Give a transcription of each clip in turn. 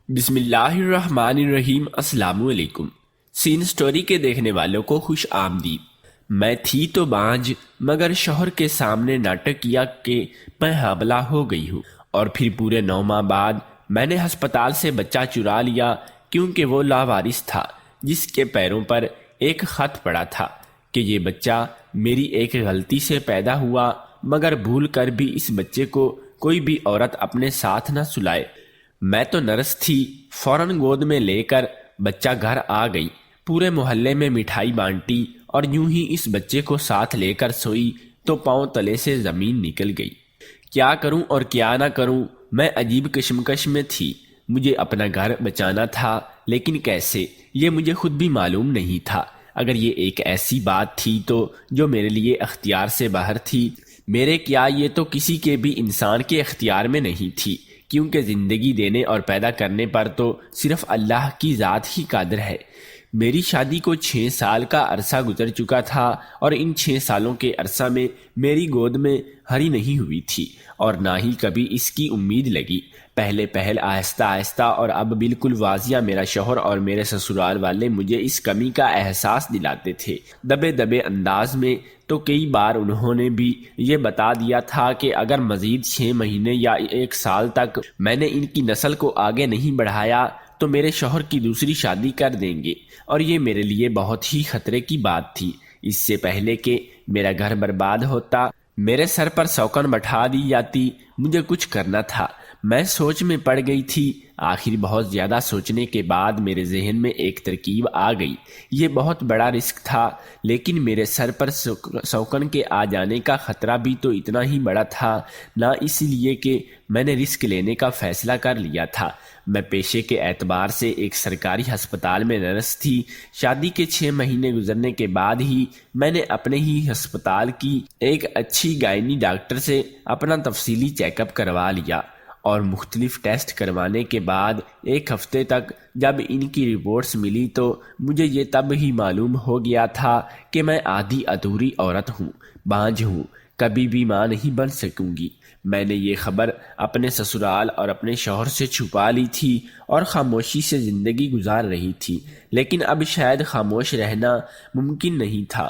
بسم اللہ الرحمن الرحیم۔ السلام علیکم۔ سین سٹوری کے دیکھنے والوں کو خوش آمدید۔ میں تھی تو بانجھ، مگر شوہر کے سامنے ناٹک کیا کہ میں حاملہ ہو گئی ہوں، اور پھر پورے 9 ماہ بعد میں نے ہسپتال سے بچہ چرا لیا، کیونکہ وہ لاوارث تھا، جس کے پیروں پر ایک خط پڑا تھا کہ یہ بچہ میری ایک غلطی سے پیدا ہوا، مگر بھول کر بھی اس بچے کو کوئی بھی عورت اپنے ساتھ نہ سلائے۔ میں تو نرس تھی، فوراً گود میں لے کر بچہ گھر آ گئی، پورے محلے میں مٹھائی بانٹی، اور یوں ہی اس بچے کو ساتھ لے کر سوئی تو پاؤں تلے سے زمین نکل گئی۔ کیا کروں اور کیا نہ کروں، میں عجیب کشمکش میں تھی۔ مجھے اپنا گھر بچانا تھا، لیکن کیسے، یہ مجھے خود بھی معلوم نہیں تھا۔ اگر یہ ایک ایسی بات تھی تو جو میرے لیے اختیار سے باہر تھی، میرے کیا، یہ تو کسی کے بھی انسان کے اختیار میں نہیں تھی، کیونکہ زندگی دینے اور پیدا کرنے پر تو صرف اللہ کی ذات ہی قادر ہے۔ میری شادی کو 6 سال کا عرصہ گزر چکا تھا، اور ان 6 سالوں کے عرصہ میں میری گود میں ہری نہیں ہوئی تھی، اور نہ ہی کبھی اس کی امید لگی۔ پہلے پہل آہستہ آہستہ اور اب بالکل واضح میرا شوہر اور میرے سسرال والے مجھے اس کمی کا احساس دلاتے تھے، دبے دبے انداز میں۔ تو کئی بار انہوں نے بھی یہ بتا دیا تھا کہ اگر مزید 6 مہینے یا 1 سال تک میں نے ان کی نسل کو آگے نہیں بڑھایا تو میرے شوہر کی دوسری شادی کر دیں گے، اور یہ میرے لیے بہت ہی خطرے کی بات تھی۔ اس سے پہلے کہ میرا گھر برباد ہوتا، میرے سر پر سوکن بٹھا دی جاتی، مجھے کچھ کرنا تھا۔ میں سوچ میں پڑ گئی تھی۔ آخر بہت زیادہ سوچنے کے بعد میرے ذہن میں ایک ترکیب آ گئی۔ یہ بہت بڑا رسک تھا، لیکن میرے سر پر سوکن کے آ جانے کا خطرہ بھی تو اتنا ہی بڑا تھا، نہ اس لیے کہ میں نے رسک لینے کا فیصلہ کر لیا تھا۔ میں پیشے کے اعتبار سے ایک سرکاری ہسپتال میں نرس تھی۔ شادی کے 6 مہینے گزرنے کے بعد ہی میں نے اپنے ہی ہسپتال کی ایک اچھی گائنی ڈاکٹر سے اپنا تفصیلی چیک اپ کروا لیا، اور مختلف ٹیسٹ کروانے کے بعد 1 ہفتے تک جب ان کی رپورٹس ملی تو مجھے یہ تب ہی معلوم ہو گیا تھا کہ میں آدھی ادھوری عورت ہوں، بانجھ ہوں، کبھی بھی ماں نہیں بن سکوں گی۔ میں نے یہ خبر اپنے سسرال اور اپنے شوہر سے چھپا لی تھی، اور خاموشی سے زندگی گزار رہی تھی، لیکن اب شاید خاموش رہنا ممکن نہیں تھا۔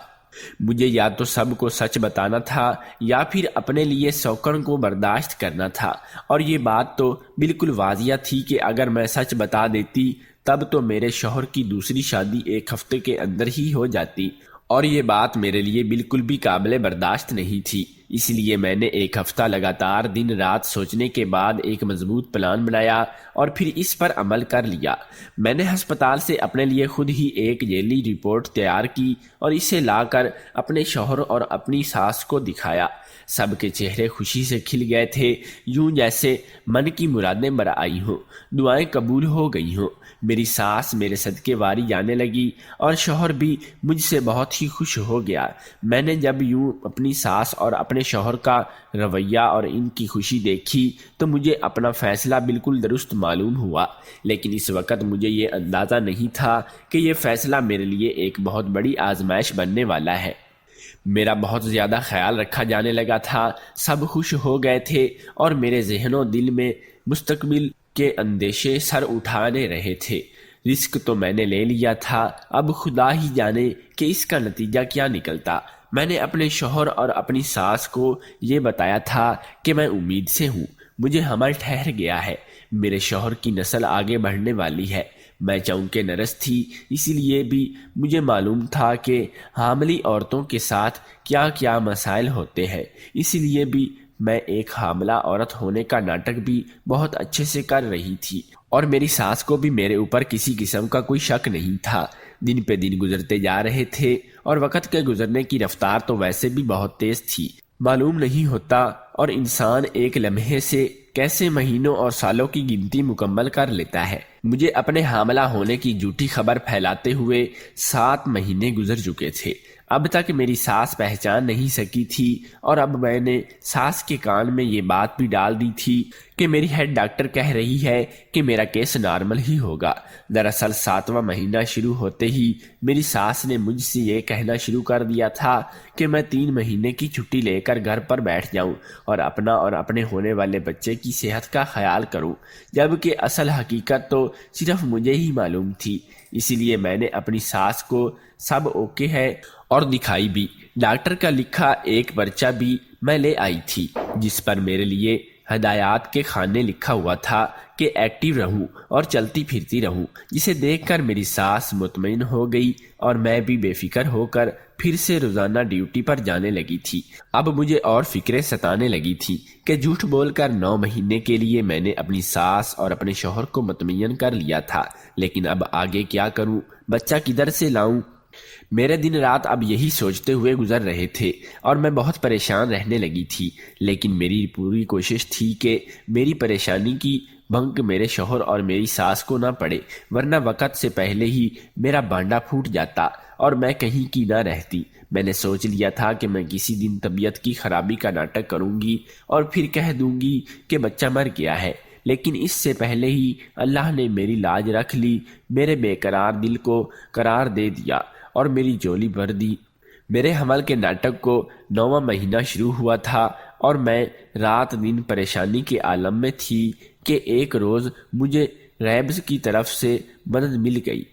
مجھے یا تو سب کو سچ بتانا تھا، یا پھر اپنے لیے سوکن کو برداشت کرنا تھا، اور یہ بات تو بالکل واضح تھی کہ اگر میں سچ بتا دیتی تب تو میرے شوہر کی دوسری شادی 1 ہفتے کے اندر ہی ہو جاتی، اور یہ بات میرے لیے بالکل بھی قابل برداشت نہیں تھی۔ اس لیے میں نے 1 ہفتہ لگاتار دن رات سوچنے کے بعد ایک مضبوط پلان بنایا، اور پھر اس پر عمل کر لیا۔ میں نے ہسپتال سے اپنے لیے خود ہی ایک ذیلی رپورٹ تیار کی، اور اسے لا کر اپنے شوہر اور اپنی ساس کو دکھایا۔ سب کے چہرے خوشی سے کھل گئے تھے، یوں جیسے من کی مرادیں بر آئی ہوں، دعائیں قبول ہو گئی ہوں۔ میری ساس میرے صدقے واری جانے لگی، اور شوہر بھی مجھ سے بہت ہی خوش ہو گیا۔ میں نے جب یوں اپنی ساس اور اپنے شوہر کا رویہ اور ان کی خوشی دیکھی تو مجھے اپنا فیصلہ بالکل درست معلوم ہوا، لیکن اس وقت مجھے یہ اندازہ نہیں تھا کہ یہ فیصلہ میرے لیے ایک بہت بڑی آزمائش بننے والا ہے۔ میرا بہت زیادہ خیال رکھا جانے لگا تھا، سب خوش ہو گئے تھے، اور میرے ذہن و دل میں مستقبل کے اندیشے سر اٹھانے رہے تھے۔ رسک تو میں نے لے لیا تھا، اب خدا ہی جانے کہ اس کا نتیجہ کیا نکلتا۔ میں نے اپنے شوہر اور اپنی ساس کو یہ بتایا تھا کہ میں امید سے ہوں، مجھے حمل ٹھہر گیا ہے، میرے شوہر کی نسل آگے بڑھنے والی ہے۔ میں چونکہ نرس تھی، اس لیے بھی مجھے معلوم تھا کہ حاملی عورتوں کے ساتھ کیا کیا مسائل ہوتے ہیں، اس لیے بھی میں ایک حاملہ عورت ہونے کا ناٹک بھی بہت اچھے سے کر رہی تھی، اور میری ساس کو بھی میرے اوپر کسی قسم کا کوئی شک نہیں تھا۔ دن پہ دن گزرتے جا رہے تھے، اور وقت کے گزرنے کی رفتار تو ویسے بھی بہت تیز تھی۔ معلوم نہیں ہوتا، اور انسان ایک لمحے سے کیسے مہینوں اور سالوں کی گنتی مکمل کر لیتا ہے۔ مجھے اپنے حاملہ ہونے کی جھوٹی خبر پھیلاتے ہوئے 7 مہینے گزر چکے تھے۔ اب تک میری ساس پہچان نہیں سکی تھی، اور اب میں نے ساس کے کان میں یہ بات بھی ڈال دی تھی کہ میری ہیڈ ڈاکٹر کہہ رہی ہے کہ میرا کیس نارمل ہی ہوگا۔ دراصل 7واں مہینہ شروع ہوتے ہی میری ساس نے مجھ سے یہ کہنا شروع کر دیا تھا کہ میں 3 مہینے کی چھٹی لے کر گھر پر بیٹھ جاؤں، اور اپنا اور اپنے ہونے والے بچے کی صحت کا خیال کروں، جبکہ اصل حقیقت تو صرف مجھے ہی معلوم تھی، اسی لیے میں نے اپنی ساس کو سب اوکے ہے اور دکھائی بھی۔ ڈاکٹر کا لکھا ایک پرچہ بھی میں لے آئی تھی، جس پر میرے لیے ہدایات کے خانے لکھا ہوا تھا کہ ایکٹیو رہوں اور چلتی پھرتی رہوں، جسے دیکھ کر میری ساس مطمئن ہو گئی اور میں بھی بے فکر ہو کر پھر سے روزانہ ڈیوٹی پر جانے لگی تھی۔ اب مجھے اور فکریں ستانے لگی تھی کہ جھوٹ بول کر 9 مہینے کے لیے میں نے اپنی ساس اور اپنے شوہر کو مطمئن کر لیا تھا، لیکن اب آگے کیا کروں، بچہ کدھر سے لاؤں؟ میرے دن رات اب یہی سوچتے ہوئے گزر رہے تھے اور میں بہت پریشان رہنے لگی تھی، لیکن میری پوری کوشش تھی کہ میری پریشانی کی بھنک میرے شوہر اور میری ساس کو نہ پڑے، ورنہ وقت سے پہلے ہی میرا بانڈا پھوٹ جاتا اور میں کہیں کی نہ رہتی۔ میں نے سوچ لیا تھا کہ میں کسی دن طبیعت کی خرابی کا ناٹک کروں گی اور پھر کہہ دوں گی کہ بچہ مر گیا ہے، لیکن اس سے پہلے ہی اللہ نے میری لاج رکھ لی، میرے بے قرار دل کو قرار دے دیا اور میری جولی بھر دی۔ میرے حمل کے ناٹک کو 9واں مہینہ شروع ہوا تھا اور میں رات دن پریشانی کے عالم میں تھی کہ ایک روز مجھے ریبز کی طرف سے مدد مل گئی،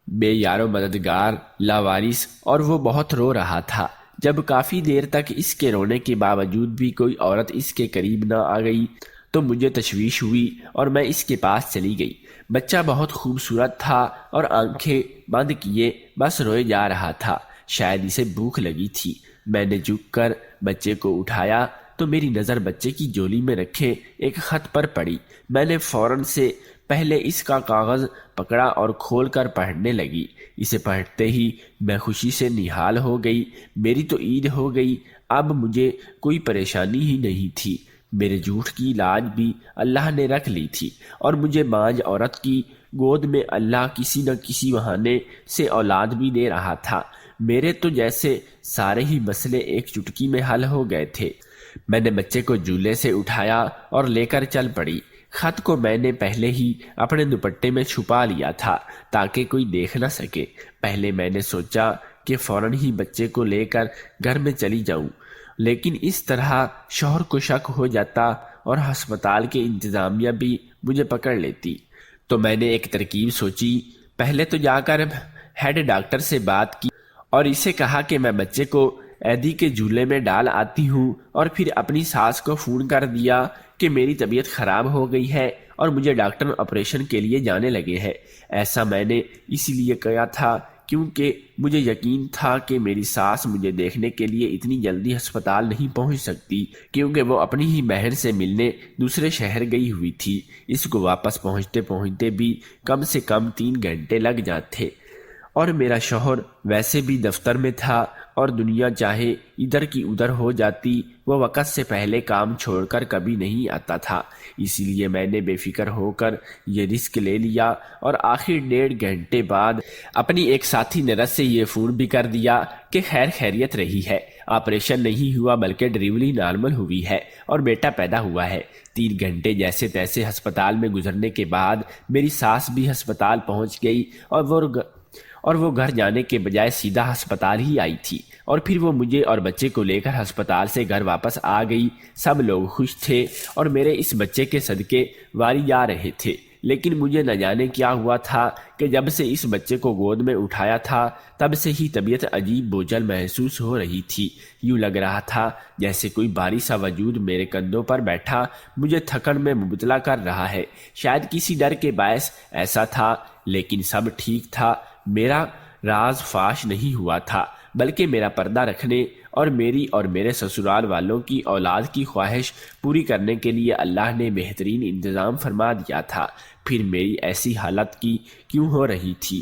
بے یار و مددگار، لاوارث، اور وہ بہت رو رہا تھا۔ جب کافی دیر تک اس کے رونے کے باوجود بھی کوئی عورت اس کے قریب نہ آ گئی تو مجھے تشویش ہوئی اور میں اس کے پاس چلی گئی۔ بچہ بہت خوبصورت تھا اور آنکھیں بند کیے بس روئے جا رہا تھا، شاید اسے بھوک لگی تھی۔ میں نے جھک کر بچے کو اٹھایا تو میری نظر بچے کی جولی میں رکھے ایک خط پر پڑی۔ میں نے فوراً سے پہلے اس کا کاغذ پکڑا اور کھول کر پڑھنے لگی۔ اسے پڑھتے ہی میں خوشی سے نہال ہو گئی، میری تو عید ہو گئی، اب مجھے کوئی پریشانی ہی نہیں تھی۔ میرے جھوٹ کی لاج بھی اللہ نے رکھ لی تھی اور مجھے ماج عورت کی گود میں اللہ کسی نہ کسی بہانے سے اولاد بھی دے رہا تھا۔ میرے تو جیسے سارے ہی مسئلے ایک چٹکی میں حل ہو گئے تھے۔ میں نے بچے کو جھولے سے اٹھایا اور لے کر چل پڑی۔ خط کو میں نے پہلے ہی اپنے دوپٹے میں چھپا لیا تھا تاکہ کوئی دیکھ نہ سکے۔ پہلے میں نے سوچا کہ فوراً ہی بچے کو لے کر گھر میں چلی جاؤں، لیکن اس طرح شوہر کو شک ہو جاتا اور ہسپتال کے انتظامیہ بھی مجھے پکڑ لیتی۔ تو میں نے ایک ترکیب سوچی، پہلے تو جا کر ہیڈ ڈاکٹر سے بات کی اور اسے کہا کہ میں بچے کو ایدی کے جھولے میں ڈال آتی ہوں، اور پھر اپنی ساس کو فون کر دیا کہ میری طبیعت خراب ہو گئی ہے اور مجھے ڈاکٹر آپریشن کے لیے جانے لگے ہیں۔ ایسا میں نے اس لیے کیا تھا کیونکہ مجھے یقین تھا کہ میری ساس مجھے دیکھنے کے لیے اتنی جلدی ہسپتال نہیں پہنچ سکتی، کیونکہ وہ اپنی ہی بہن سے ملنے دوسرے شہر گئی ہوئی تھی۔ اس کو واپس پہنچتے پہنچتے بھی کم سے کم 3 گھنٹے لگ جاتے، اور میرا شوہر ویسے بھی دفتر میں تھا اور دنیا چاہے ادھر کی ادھر ہو جاتی، وہ وقت سے پہلے کام چھوڑ کر کبھی نہیں آتا تھا۔ اسی لیے میں نے بے فکر ہو کر یہ رسک لے لیا اور آخر 1.5 گھنٹے بعد اپنی ایک ساتھی نرس سے یہ فون بھی کر دیا کہ خیر خیریت رہی ہے، آپریشن نہیں ہوا بلکہ ڈلیوری نارمل ہوئی ہے اور بیٹا پیدا ہوا ہے۔ 3 گھنٹے جیسے تیسے ہسپتال میں گزرنے کے بعد میری ساس بھی ہسپتال پہنچ گئی اور وہ گھر جانے کے بجائے سیدھا ہسپتال ہی آئی تھی، اور پھر وہ مجھے اور بچے کو لے کر ہسپتال سے گھر واپس آ گئی۔ سب لوگ خوش تھے اور میرے اس بچے کے صدقے واری جا رہے تھے، لیکن مجھے نہ جانے کیا ہوا تھا کہ جب سے اس بچے کو گود میں اٹھایا تھا تب سے ہی طبیعت عجیب بوجھل محسوس ہو رہی تھی۔ یوں لگ رہا تھا جیسے کوئی بھاری سا وجود میرے کندھوں پر بیٹھا مجھے تھکن میں مبتلا کر رہا ہے۔ شاید کسی ڈر کے باعث ایسا تھا، لیکن سب ٹھیک تھا۔ میرا راز فاش نہیں ہوا تھا، بلکہ میرا پردہ رکھنے اور میری اور میرے سسرال والوں کی اولاد کی خواہش پوری کرنے کے لیے اللہ نے بہترین انتظام فرما دیا تھا۔ پھر میری ایسی حالت کی کیوں ہو رہی تھی؟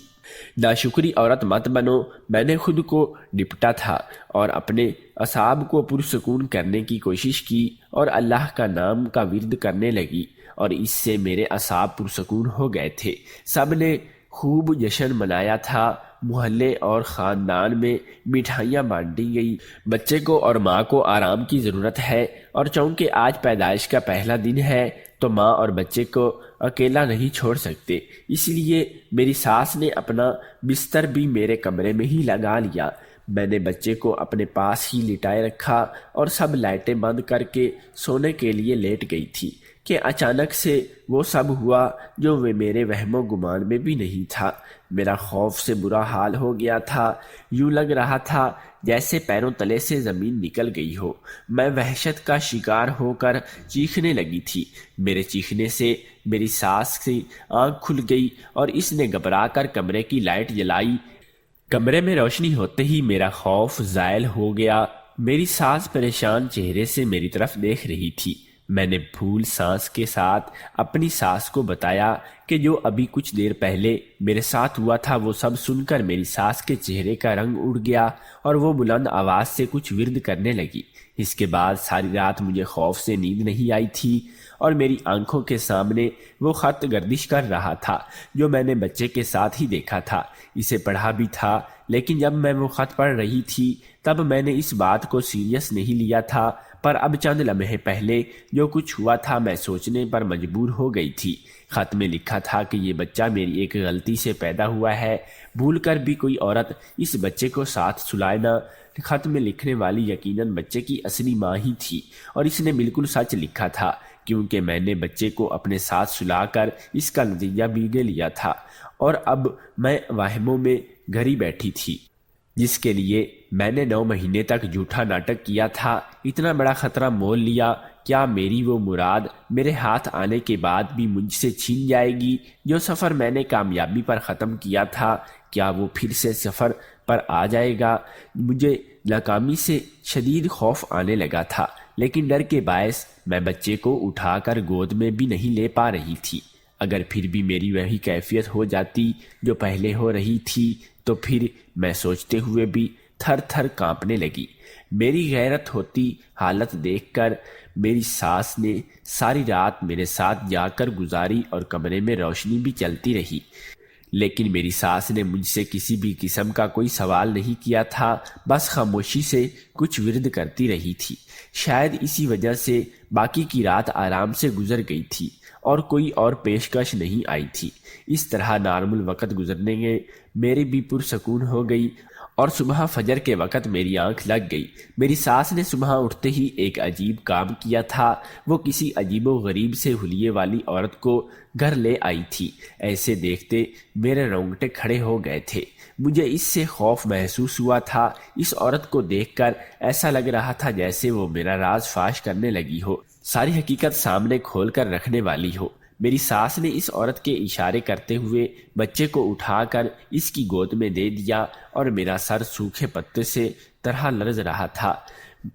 ناشکری عورت مت بنو۔ میں نے خود کو نپٹا تھا اور اپنے اعصاب کو پرسکون کرنے کی کوشش کی اور اللہ کا نام کا ورد کرنے لگی، اور اس سے میرے اعصاب پرسکون ہو گئے تھے۔ سب نے خوب جشن منایا تھا، محلے اور خاندان میں مٹھائیاں بانٹی گئی۔ بچے کو اور ماں کو آرام کی ضرورت ہے، اور چونکہ آج پیدائش کا پہلا دن ہے تو ماں اور بچے کو اکیلا نہیں چھوڑ سکتے، اس لیے میری ساس نے اپنا بستر بھی میرے کمرے میں ہی لگا لیا۔ میں نے بچے کو اپنے پاس ہی لٹائے رکھا اور سب لائٹیں بند کر کے سونے کے لیے لیٹ گئی تھی۔ کہ اچانک سے وہ سب ہوا جو میرے وہم و گمان میں بھی نہیں تھا۔ میرا خوف سے برا حال ہو گیا تھا، یوں لگ رہا تھا جیسے پیروں تلے سے زمین نکل گئی ہو۔ میں وحشت کا شکار ہو کر چیخنے لگی تھی۔ میرے چیخنے سے میری ساس کی آنکھ کھل گئی اور اس نے گھبرا کر کمرے کی لائٹ جلائی۔ کمرے میں روشنی ہوتے ہی میرا خوف زائل ہو گیا۔ میری ساس پریشان چہرے سے میری طرف دیکھ رہی تھی۔ میں نے پھول سانس کے ساتھ اپنی ساس کو بتایا کہ جو ابھی کچھ دیر پہلے میرے ساتھ ہوا تھا وہ سب سن کر میری ساس کے چہرے کا رنگ اڑ گیا اور وہ بلند آواز سے کچھ ورد کرنے لگی۔ اس کے بعد ساری رات مجھے خوف سے نیند نہیں آئی تھی اور میری آنکھوں کے سامنے وہ خط گردش کر رہا تھا جو میں نے بچے کے ساتھ ہی دیکھا تھا۔ اسے پڑھا بھی تھا، لیکن جب میں وہ خط پڑھ رہی تھی تب میں نے اس بات کو سیریس نہیں لیا تھا، پر اب چند لمحے پہلے جو کچھ ہوا تھا میں سوچنے پر مجبور ہو گئی تھی۔ خط میں لکھا تھا کہ یہ بچہ میری ایک غلطی سے پیدا ہوا ہے، بھول کر بھی کوئی عورت اس بچے کو ساتھ سلائے نہ۔ خط میں لکھنے والی یقیناً بچے کی اصلی ماں ہی تھی اور اس نے بالکل سچ لکھا تھا، کیونکہ میں نے بچے کو اپنے ساتھ سلا کر اس کا نتیجہ بھی لیا تھا اور اب میں واہموں میں گھری بیٹھی تھی جس کے لیے میں نے 9 مہینے تک جھوٹا ناٹک کیا تھا۔ اتنا بڑا خطرہ مول لیا، کیا میری وہ مراد میرے ہاتھ آنے کے بعد بھی مجھ سے چھین جائے گی؟ جو سفر میں نے کامیابی پر ختم کیا تھا، کیا وہ پھر سے سفر پر آ جائے گا؟ مجھے ناکامی سے شدید خوف آنے لگا تھا، لیکن ڈر کے باعث میں بچے کو اٹھا کر گود میں بھی نہیں لے پا رہی تھی۔ اگر پھر بھی میری وہی کیفیت ہو جاتی جو پہلے ہو رہی تھی تو پھر میں سوچتے ہوئے بھی تھر تھر کانپنے لگی۔ میری غیرت ہوتی حالت دیکھ کر میری ساس نے ساری رات میرے ساتھ جا کر گزاری اور کمرے میں روشنی بھی چلتی رہی، لیکن میری ساس نے مجھ سے کسی بھی قسم کا کوئی سوال نہیں کیا تھا، بس خاموشی سے کچھ ورد کرتی رہی تھی۔ شاید اسی وجہ سے باقی کی رات آرام سے گزر گئی تھی اور کوئی اور پیشکش نہیں آئی تھی۔ اس طرح نارمل وقت گزرنے میں میری بھی پرسکون ہو گئی اور صبح فجر کے وقت میری آنکھ لگ گئی۔ میری ساس نے صبح اٹھتے ہی ایک عجیب کام کیا تھا۔ وہ کسی عجیب و غریب سے حلیے والی عورت کو گھر لے آئی تھی۔ ایسے دیکھتے میرے رونگٹے کھڑے ہو گئے تھے۔ مجھے اس سے خوف محسوس ہوا تھا۔ اس عورت کو دیکھ کر ایسا لگ رہا تھا جیسے وہ میرا راز فاش کرنے لگی ہو، ساری حقیقت سامنے کھول کر رکھنے والی ہو۔ میری ساس نے اس عورت کے اشارے کرتے ہوئے بچے کو اٹھا کر اس کی گود میں دے دیا اور میرا سر سوکھے پتے سے طرح لرز رہا تھا۔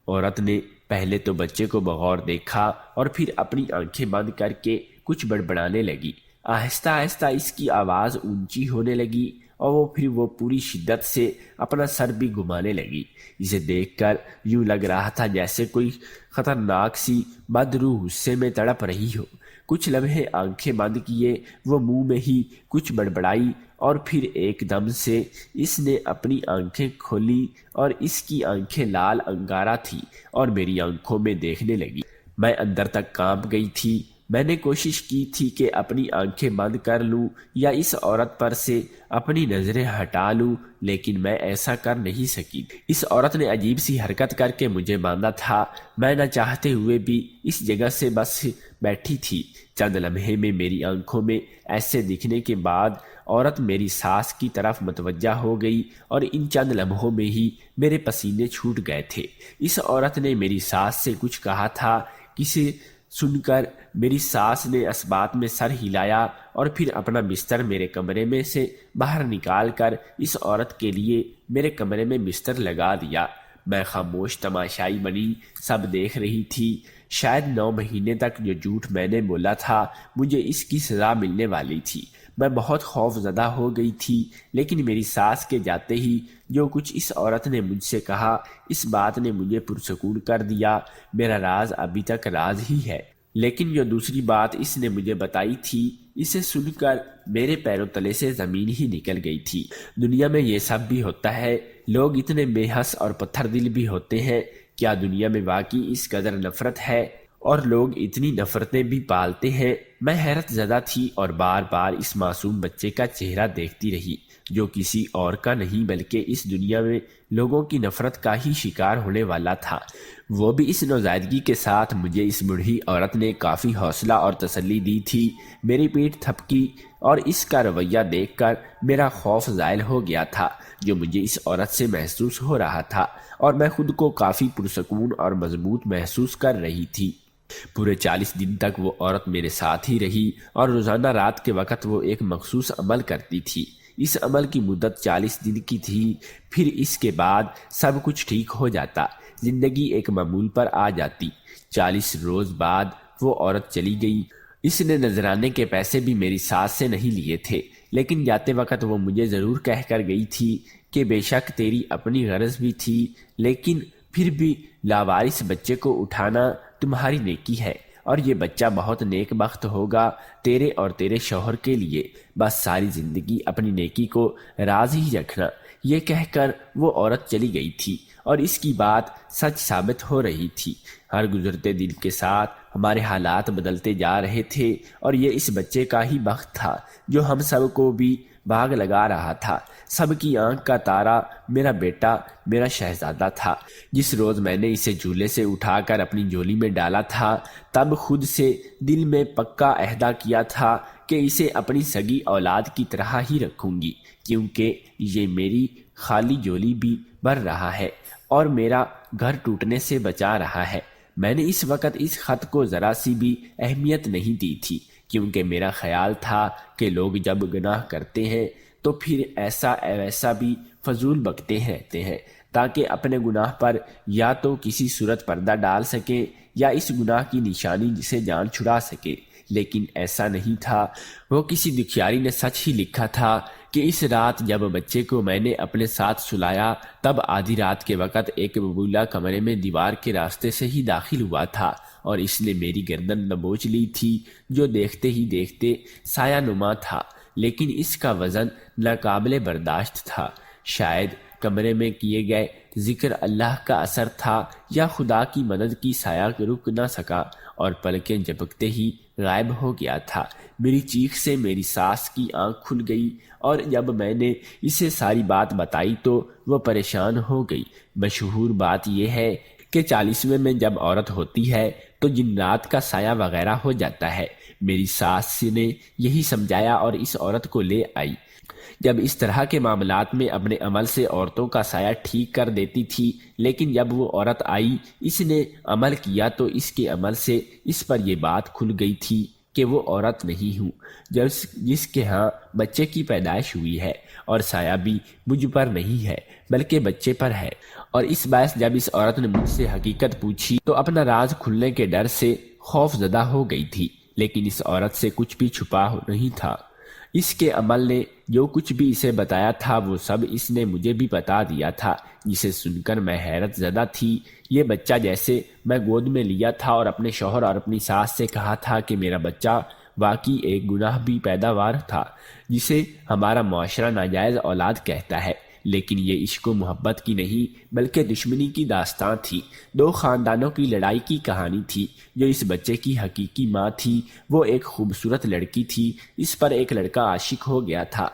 عورت نے پہلے تو بچے کو بغور دیکھا اور پھر اپنی آنکھیں بند کر کے کچھ بڑبڑانے لگی۔ آہستہ آہستہ اس کی آواز اونچی ہونے لگی اور پھر وہ پوری شدت سے اپنا سر بھی گھمانے لگی۔ اسے دیکھ کر یوں لگ رہا تھا جیسے کوئی خطرناک سی بدروح غصے میں تڑپ رہی ہو۔ کچھ لمحے آنکھیں بند کیے وہ منہ میں ہی کچھ بڑبڑائی اور پھر ایک دم سے اس نے اپنی آنکھیں کھولی اور اس کی آنکھیں لال انگارہ تھی اور میری آنکھوں میں دیکھنے لگی۔ میں اندر تک کانپ گئی تھی۔ میں نے کوشش کی تھی کہ اپنی آنکھیں بند کر لوں یا اس عورت پر سے اپنی نظریں ہٹا لوں، لیکن میں ایسا کر نہیں سکی۔ اس عورت نے عجیب سی حرکت کر کے مجھے باندھا تھا۔ میں نہ چاہتے ہوئے بھی اس جگہ سے بس بیٹھی تھی۔ چند لمحے میں میری آنکھوں میں ایسے دکھنے کے بعد عورت میری ساس کی طرف متوجہ ہو گئی اور ان چند لمحوں میں ہی میرے پسینے چھوٹ گئے تھے۔ اس عورت نے میری ساس سے کچھ کہا تھا۔ کسے سن کر میری ساس نے اسبات میں سر ہلایا اور پھر اپنا بستر میرے کمرے میں سے باہر نکال کر اس عورت کے لیے میرے کمرے میں بستر لگا دیا۔ میں خاموش تماشائی بنی، سب دیکھ رہی تھی۔ شاید 9 مہینے تک جو جھوٹ میں نے بولا تھا مجھے اس کی سزا ملنے والی تھی۔ میں بہت خوف زدہ ہو گئی تھی، لیکن میری ساس کے جاتے ہی جو کچھ اس عورت نے مجھ سے کہا اس بات نے مجھے پرسکون کر دیا۔ میرا راز ابھی تک راز ہی ہے، لیکن جو دوسری بات اس نے مجھے بتائی تھی اسے سن کر میرے پیروں تلے سے زمین ہی نکل گئی تھی۔ دنیا میں یہ سب بھی ہوتا ہے، لوگ اتنے بے حس اور پتھر دل بھی ہوتے ہیں۔ کیا دنیا میں واقعی اس قدر نفرت ہے اور لوگ اتنی نفرتیں بھی پالتے ہیں؟ میں حیرت زدہ تھی اور بار بار اس معصوم بچے کا چہرہ دیکھتی رہی جو کسی اور کا نہیں بلکہ اس دنیا میں لوگوں کی نفرت کا ہی شکار ہونے والا تھا۔ وہ بھی اس نوزائیدگی کے ساتھ مجھے اس بوڑھی عورت نے کافی حوصلہ اور تسلی دی تھی۔ میری پیٹھ تھپکی اور اس کا رویہ دیکھ کر میرا خوف زائل ہو گیا تھا جو مجھے اس عورت سے محسوس ہو رہا تھا، اور میں خود کو کافی پرسکون اور مضبوط محسوس کر رہی تھی۔ پورے 40 دن تک وہ عورت میرے ساتھ ہی رہی اور روزانہ رات کے وقت وہ ایک مخصوص عمل کرتی تھی۔ اس عمل کی مدت 40 دن کی تھی۔ پھر اس کے بعد سب کچھ ٹھیک ہو جاتا، زندگی ایک معمول پر آ جاتی۔ 40 روز بعد وہ عورت چلی گئی۔ اس نے نذرانے کے پیسے بھی میری ساس سے نہیں لیے تھے، لیکن جاتے وقت وہ مجھے ضرور کہہ کر گئی تھی کہ بے شک تیری اپنی غرض بھی تھی، لیکن پھر بھی لاوارث بچے کو اٹھانا تمہاری نیکی ہے، اور یہ بچہ بہت نیک بخت ہوگا تیرے اور تیرے شوہر کے لیے۔ بس ساری زندگی اپنی نیکی کو راز ہی رکھنا۔ یہ کہہ کر وہ عورت چلی گئی تھی، اور اس کی بات سچ ثابت ہو رہی تھی۔ ہر گزرتے دن کے ساتھ ہمارے حالات بدلتے جا رہے تھے، اور یہ اس بچے کا ہی بخت تھا جو ہم سب کو بھی باغ لگا رہا تھا۔ سب کی آنکھ کا تارا میرا بیٹا، میرا شہزادہ تھا۔ جس روز میں نے اسے جھولے سے اٹھا کر اپنی جھولی میں ڈالا تھا، تب خود سے دل میں پکا عہدہ کیا تھا کہ اسے اپنی سگی اولاد کی طرح ہی رکھوں گی، کیونکہ یہ میری خالی جھولی بھی بھر رہا ہے اور میرا گھر ٹوٹنے سے بچا رہا ہے۔ میں نے اس وقت اس خط کو ذرا سی بھی اہمیت نہیں دی تھی، کیونکہ میرا خیال تھا کہ لوگ جب گناہ کرتے ہیں تو پھر ایسا ویسا بھی فضول بکتے رہتے ہیں، تاکہ اپنے گناہ پر یا تو کسی صورت پردہ ڈال سکیں یا اس گناہ کی نشانی سے جان چھڑا سکے۔ لیکن ایسا نہیں تھا۔ وہ کسی دکھیاری نے سچ ہی لکھا تھا کہ اس رات جب بچے کو میں نے اپنے ساتھ سلایا، تب آدھی رات کے وقت ایک ببولا کمرے میں دیوار کے راستے سے ہی داخل ہوا تھا، اور اس نے میری گردن دبوچ لی تھی جو دیکھتے ہی دیکھتے سایہ نما تھا، لیکن اس کا وزن ناقابل برداشت تھا۔ شاید کمرے میں کیے گئے ذکر اللہ کا اثر تھا، یا خدا کی مدد کی سایہ رک نہ سکا اور پلکیں جھپکتے ہی غائب ہو گیا تھا۔ میری چیخ سے میری ساس کی آنکھ کھل گئی، اور جب میں نے اسے ساری بات بتائی تو وہ پریشان ہو گئی۔ مشہور بات یہ ہے کہ 40ویں میں جب عورت ہوتی ہے تو جنات کا سایہ وغیرہ ہو جاتا ہے۔ میری ساس نے یہی سمجھایا اور اس عورت کو لے آئی۔ جب اس طرح کے معاملات میں اپنے عمل سے عورتوں کا سایہ ٹھیک کر دیتی تھی، لیکن جب وہ عورت آئی، اس نے عمل کیا تو اس کے عمل سے اس پر یہ بات کھل گئی تھی کہ وہ عورت نہیں ہوں جس کے ہاں بچے کی پیدائش ہوئی ہے، اور سایہ بھی مجھ پر نہیں ہے بلکہ بچے پر ہے۔ اور اس باعث جب اس عورت نے مجھ سے حقیقت پوچھی تو اپنا راز کھلنے کے ڈر سے خوف زدہ ہو گئی تھی، لیکن اس عورت سے کچھ بھی چھپا نہیں تھا۔ اس کے عمل نے جو کچھ بھی اسے بتایا تھا وہ سب اس نے مجھے بھی بتا دیا تھا، جسے سن کر میں حیرت زدہ تھی۔ یہ بچہ جیسے میں گود میں لیا تھا اور اپنے شوہر اور اپنی ساس سے کہا تھا کہ میرا بچہ واقعی ایک گناہ بھی پیداوار تھا، جسے ہمارا معاشرہ ناجائز اولاد کہتا ہے، لیکن یہ عشق و محبت کی نہیں بلکہ دشمنی کی داستان تھی۔ دو خاندانوں کی لڑائی کی کہانی تھی۔ جو اس بچے کی حقیقی ماں تھی وہ ایک خوبصورت لڑکی تھی۔ اس پر ایک لڑکا عاشق ہو گیا تھا۔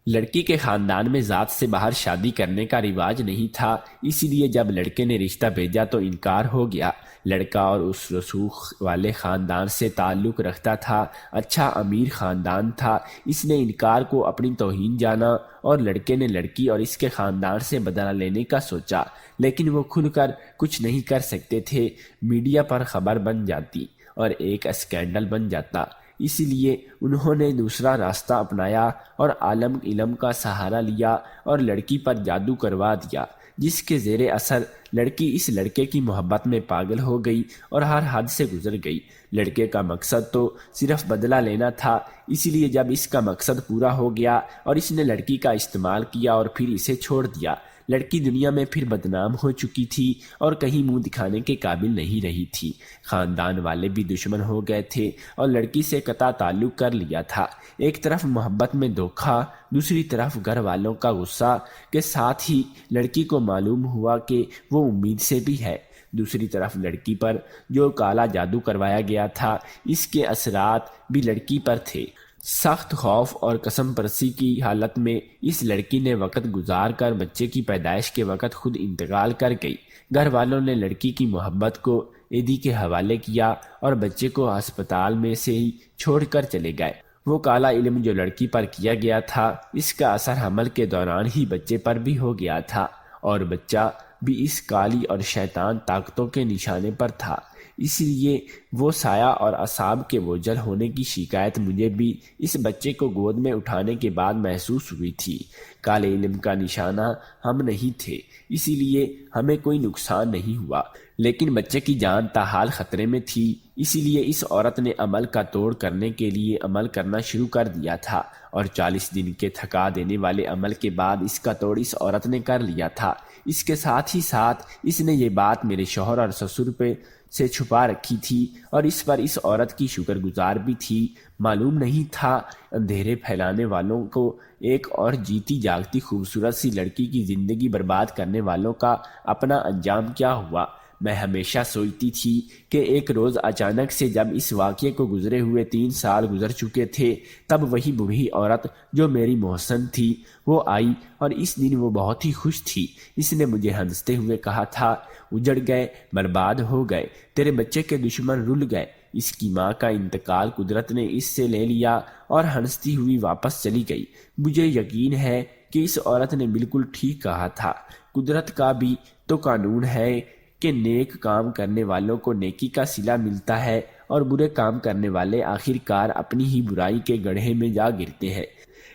لڑکی کے خاندان میں ذات سے باہر شادی کرنے کا رواج نہیں تھا، اس لیے جب لڑکے نے رشتہ بھیجا تو انکار ہو گیا۔ لڑکا اور اس رسوخ والے خاندان سے تعلق رکھتا تھا، اچھا امیر خاندان تھا۔ اس نے انکار کو اپنی توہین جانا، اور لڑکے نے لڑکی اور اس کے خاندان سے بدلہ لینے کا سوچا، لیکن وہ کھل کر کچھ نہیں کر سکتے تھے۔ میڈیا پر خبر بن جاتی اور ایک اسکینڈل بن جاتا، اس لیے انہوں نے دوسرا راستہ اپنایا اور عالم علم کا سہارا لیا اور لڑکی پر جادو کروا دیا، جس کے زیر اثر لڑکی اس لڑکے کی محبت میں پاگل ہو گئی اور ہر حد سے گزر گئی۔ لڑکے کا مقصد تو صرف بدلہ لینا تھا، اس لیے جب اس کا مقصد پورا ہو گیا اور اس نے لڑکی کا استعمال کیا اور پھر اسے چھوڑ دیا، لڑکی دنیا میں پھر بدنام ہو چکی تھی اور کہیں منہ دکھانے کے قابل نہیں رہی تھی۔ خاندان والے بھی دشمن ہو گئے تھے اور لڑکی سے قطع تعلق کر لیا تھا۔ ایک طرف محبت میں دھوکہ، دوسری طرف گھر والوں کا غصہ، کے ساتھ ہی لڑکی کو معلوم ہوا کہ وہ امید سے بھی ہے۔ دوسری طرف لڑکی پر جو کالا جادو کروایا گیا تھا، اس کے اثرات بھی لڑکی پر تھے۔ سخت خوف اور قسم پرسی کی حالت میں اس لڑکی نے وقت گزار کر بچے کی پیدائش کے وقت خود انتقال کر گئی۔ گھر والوں نے لڑکی کی محبت کو عیدی کے حوالے کیا اور بچے کو ہسپتال میں سے ہی چھوڑ کر چلے گئے۔ وہ کالا علم جو لڑکی پر کیا گیا تھا، اس کا اثر حمل کے دوران ہی بچے پر بھی ہو گیا تھا، اور بچہ بھی اس کالی اور شیطان طاقتوں کے نشانے پر تھا۔ اس لیے وہ سایہ اور اعصاب کے بوجھل ہونے کی شکایت مجھے بھی اس بچے کو گود میں اٹھانے کے بعد محسوس ہوئی تھی۔ کالے علم کا نشانہ ہم نہیں تھے، اسی لیے ہمیں کوئی نقصان نہیں ہوا، لیکن بچے کی جان تاحال خطرے میں تھی۔ اسی لیے اس عورت نے عمل کا توڑ کرنے کے لیے عمل کرنا شروع کر دیا تھا، اور 40 دن کے تھکا دینے والے عمل کے بعد اس کا توڑ اس عورت نے کر لیا تھا۔ اس کے ساتھ ہی ساتھ اس نے یہ بات میرے شوہر اور سسر سے چھپا رکھی تھی، اور اس پر اس عورت کی شکر گزار بھی تھی۔ معلوم نہیں تھا اندھیرے پھیلانے والوں کو ایک اور جیتی جاگتی خوبصورت سی لڑکی کی زندگی برباد کرنے والوں کا اپنا انجام کیا ہوا۔ میں ہمیشہ سوچتی تھی کہ ایک روز اچانک سے جب اس واقعے کو گزرے ہوئے 3 سال گزر چکے تھے، تب وہی بوڑھی عورت جو میری محسن تھی وہ آئی، اور اس دن وہ بہت ہی خوش تھی۔ اس نے مجھے ہنستے ہوئے کہا تھا، اجڑ گئے، برباد ہو گئے، تیرے بچے کے دشمن رل گئے۔ اس کی ماں کا انتقال قدرت نے اس سے لے لیا، اور ہنستی ہوئی واپس چلی گئی۔ مجھے یقین ہے کہ اس عورت نے بالکل ٹھیک کہا تھا۔ قدرت کا بھی تو قانون ہے کہ نیک کام کرنے والوں کو نیکی کا صلہ ملتا ہے، اور برے کام کرنے والے آخر کار اپنی ہی برائی کے گڑھے میں جا گرتے ہیں۔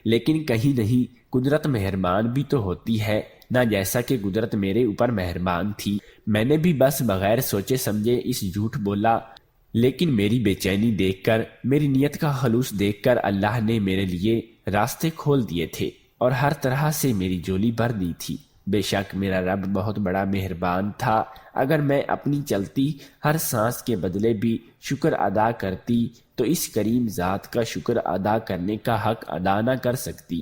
لیکن کہیں نہیں، قدرت مہربان بھی تو ہوتی ہے نہ، جیسا کہ قدرت میرے اوپر مہربان تھی۔ میں نے بھی بس بغیر سوچے سمجھے اس جھوٹ بولا، لیکن میری بے چینی دیکھ کر، میری نیت کا خلوص دیکھ کر اللہ نے میرے لیے راستے کھول دیے تھے، اور ہر طرح سے میری جولی بھر دی تھی۔ بے شک میرا رب بہت بڑا مہربان تھا۔ اگر میں اپنی چلتی ہر سانس کے بدلے بھی شکر ادا کرتی تو اس کریم ذات کا شکر ادا کرنے کا حق ادا نہ کر سکتی۔